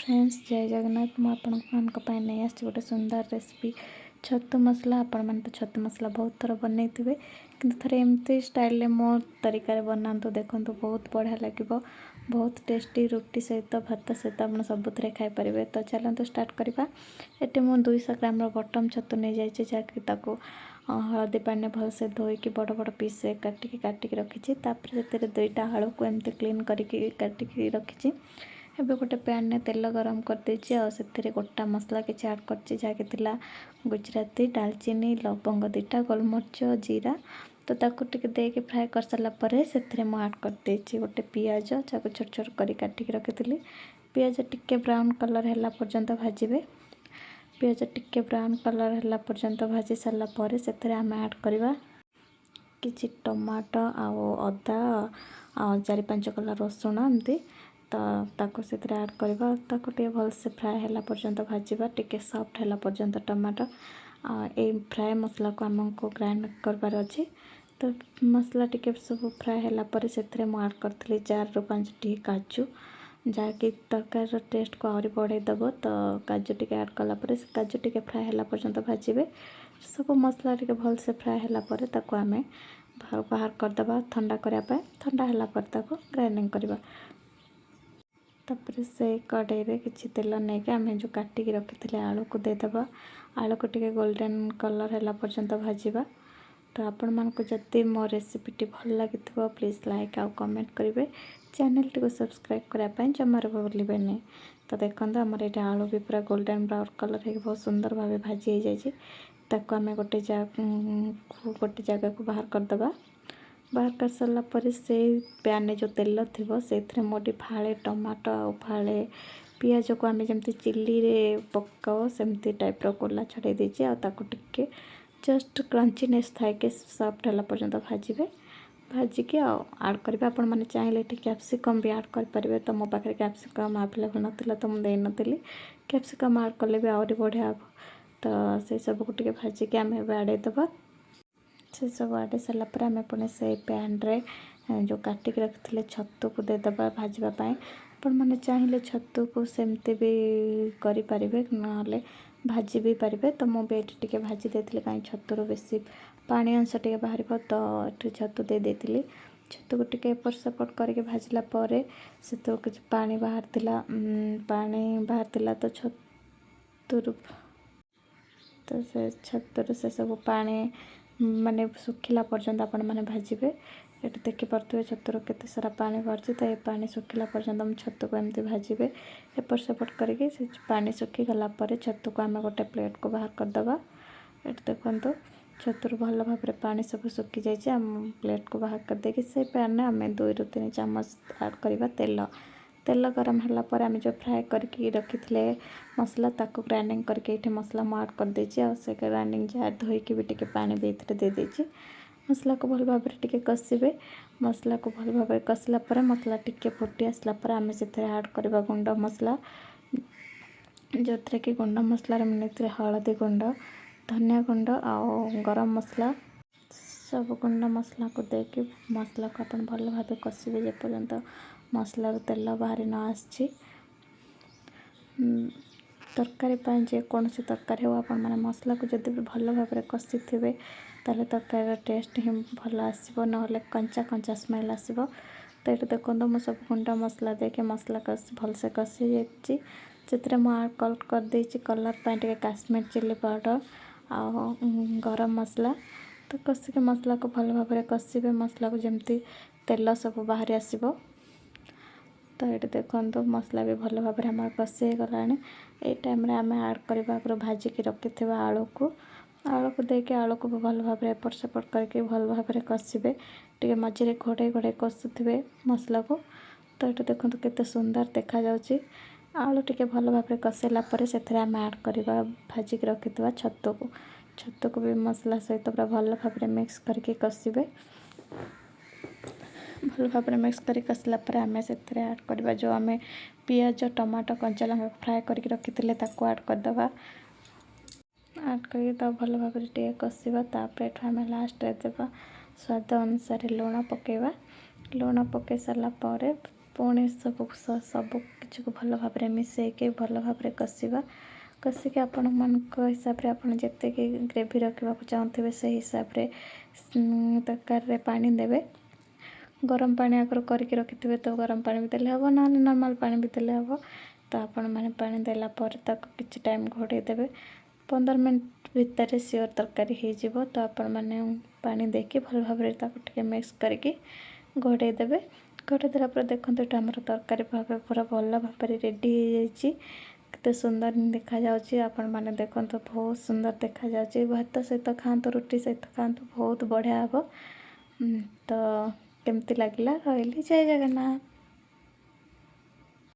Friends जय जगन्नाथ मुझे नहीं आसी गोटे सुंदर रेसिपी छतु मसला। आपण मैंने तो छतु मसला बहुत थर बनई थे कि थे एमती स्टाइल मो तरीका बनातु देखो बहुत बढ़िया लगे बहुत टेस्टी रुटी सहित भात सहित आप सब खाईपारे। तो चलते स्टार्ट करवा। ये मुझे 200 ग्राम बटम छतु नहीं जाइए जहाँकि हलदी पानी भलसे धोईकी बड़ बड़ पीस काटिकी रखी। से दुईटा आलू को एमती क्लीन करके काटिकी रखी। एबे गोटे पैन में तेल गरम कर देछि और से गोटा मसला किसी ऐड करछि जहाँकि थिला गुजराती डालचीनी लवंग 2टा गोलमरिच जीरा। तो ताकू टिके देके फ्राए कर सारा पर से ऐड कर देछि गोटे पियाज जहाँ छोट छोट कर काटिकी रखी। पियाज टिके ब्राउन कलर है पर्यंत भाजबे। पियाज टिके ब्राउन कलर है पर्यंत भाजी सारा पर से ऐड करवा किछि टमाटो आउ अदा आ 4-5 कलर रसुण एमती। तो ताको से ऐड करवा ताको टे भलसे फ्राए है पर्यंत भाजवा टिके सॉफ्ट है पर्यंत टमाटो ए फ्राए मसला को आमको ग्राइंड करबार अच्छी। तो मसला टिके सब फ्राए है से ऐड करी 4-5 टी काजू जहाँकि तरकार टेस्ट को आहरी बढ़े दब। तो काजू टिके ऐड कलापर से काजू टिके फ्राए है पर्यंत भाजबे। सब मसला टिके भलसे फ्राए है ताको आमे बाहर करदे ठंडा करने ठंडा है ग्राइंडिंग करवा। तापर से कड़ाई रे किछि तेल नहीं कि आम जो काटिकी रखी थे आलू को देदेबा। आलू को टिके गोल्डन कलर है पर्यंत भाजवा। तो आपण मानक जदि मो रेसिपीटी भल लगी प्लीज़ लाइक आउ कमेंट करेंगे। चैनल टी को सब्सक्राइब करने जमार भूलें नहीं। तो देखो आमर ये आलू भी पूरा गोल्डन ब्राउन कलर है बहुत सुंदर भाव भाजी हो जाए। आम गोटे जगह को बाहर करदे। बाहर कर सारा पर से पैन में जो तेल थी से मोटी फाड़े टमाटो आ फाड़े पियाज को आम जमी चिल्ली रे पकाओ सेमती टाइप कोला छड़े देचे टिके जस्ट क्रंचीनेस थाए कि सॉफ्ट है पर्यंत भाजबे। भाजिकी आड करेंगे। आपण मैंने चाहिए कैप्सिकम भी ऐड करेंगे। तो मो पाखे कैप्सिकम अवेलेबल नाला तो मुझे नी कैप्सिकम ऐड कले भी आहरी बढ़िया हे। तो से सब को भाजिकी आम आड़े दबा। से सब आड़े सारा पर आम पुणी से पैन रे जो काटिक रखी छतु को देदेबा भाजवाई। आपण मैंने चाहिए छतु को सेमती भी करें ना भाजी भी पारे। तो मुझे ये भाजी देती कहीं छतुर बेसी पानी अंश टे बाहर। तो ये छतु दे देती छतु को टिके एपट सेपट करके भाजला से तो कुछ पानी बाहर तो छतुर तो से छतुर से सब पानी माने सुखिला पर्यंत आपण मैंने भाजबे। ये देखिपे छतुर केते सारा पानी बाहर। तो ये पानी सुखिला पर्यंत हम छतु को एमती भाजबे एपट सेपट करके से पानी सुखी गला पर छतु को आम गोटे प्लेट को बाहर करदे। ये देखो छतुर भल भाव पानी सब सुखी जाइए। आम प्लेट को बाहर कर देके से पैन में आम 2-3 चामच ऐड करवा तेल। तेल गरम है आम जो फ्राए करके रखी थे मसला ताको ग्राइंडिंग करके ये मसला मुझे ऐड कर देछि। से ग्राइंडिंग जार धोईकी भी टिके पानी भी ये दे देछि। मसला को भल भाव टिके कषिबे। मसला को भल भाव कषिला पर मसला टिके फुटी आसला पर आम से ऐड करवा गुंड मसला जो थे कि गुंड मसलार मिलते हलदी गुंड धनिया गुंड आउ गरम मसला सब गुंड मसला को देके मसला को अपन भल भाव कषिबे जेपर्यंत मसलार तेल बाहरी न आसी। तरकारी जेकोसी तरकारी हो आपण मैंने मसला को जब भी भल भाव कषि थे ताले तरकारी टेस्ट ही भल आसो ना कंचा कंचा स्मेल आसो। तो ये देखो मुझे सब गुंड मसला देके मसला भलसे कषि जाइए। से मुझे ऐड कर देछि कलर टे काश्मीर चिल्ली पाउडर आ गरम मसला। तो कषिक मसला को भल भाव कषिबे मसला को जमती तेल सब बाहर आसो। तो ये देखो मसला भी भल भाव आम कषि गला। ये टाइम आम ऐड करवा आगे भाजिकी रखि आलू को देके आलू को भल भाव एपट सेपट करके भल भाव कषिबे टे मझे घोड़े घोड़े कषुवे मसला को। तो ये देखो केते सुंदर देखा जाउची। आलू टिके भल भाव कषिला से आम ऐड करवा भाजिकी रखि छतु को भी मसला सहित पूरा भल भाव मिक्स करके कषिबे। भल भाव मिक्स कर कषिला आम से ऐड करवा जो आम पियाज टमाटो कंचा लंका फ्राए करके रखी थे ऐड करदे। ऐड करके भल भाव टे कषा तापर आम लास्ट देवा स्वाद अनुसार लुण पकेवा। लुण पकई सारा ପୁଣି ସବୁ କିଛିକୁ ଭଲ ଭାବରେ ମିଶାଇକି ଭଲ ଭାବରେ କଷିକି ଆପଣମାନଙ୍କ ହିସାବରେ ଆପଣ ଯେତିକି ଗ୍ରେଭି ରଖିବାକୁ ଚାହୁଁଥିବେ ସେହି ହିସାବରେ ତରକାରୀରେ ପାଣି ଦେବେ। ଗରମ ପାଣି ଆଗରୁ କରିକି ରଖିଥିବେ ତ ଗରମ ପାଣି ବି ଦେଲେ ହେବ, ନହେଲେ ନର୍ମାଲ୍ ପାଣି ବି ଦେଲେ ହେବ। ତ ଆପଣମାନେ ପାଣି ଦେଲା ପରେ ତାକୁ କିଛି ଟାଇମ୍ ଘୋଡ଼େଇ ଦେବେ। 15 ମିନିଟ୍ ଭିତରେ ସିଓର ତରକାରୀ ହେଇଯିବ। ତ ଆପଣମାନେ ପାଣି ଦେଇକି ଭଲ ଭାବରେ ତାକୁ ଟିକେ ମିକ୍ସ କରିକି ଘୋଡ଼େଇ ଦେବେ। ଘୋଡ଼େଇ ଦେଲା ପରେ ଦେଖନ୍ତୁ ଏଇଟା ଆମର ତରକାରୀ ଭାବେ ପୁରା ଭଲ ଭାବରେ ରେଡ଼ି ହେଇଯାଇଛି। କେତେ ସୁନ୍ଦର ଦେଖାଯାଉଛି, ଆପଣମାନେ ଦେଖନ୍ତୁ ବହୁତ ସୁନ୍ଦର ଦେଖାଯାଉଛି। ଭାତ ସହିତ ଖାଆନ୍ତୁ, ରୁଟି ସହିତ ଖାଆନ୍ତୁ, ବହୁତ ବଢ଼ିଆ ହେବ। ତ କେମିତି ଲାଗିଲା? ରହିଲି, ଜୟ ଜଗନ୍ନାଥ।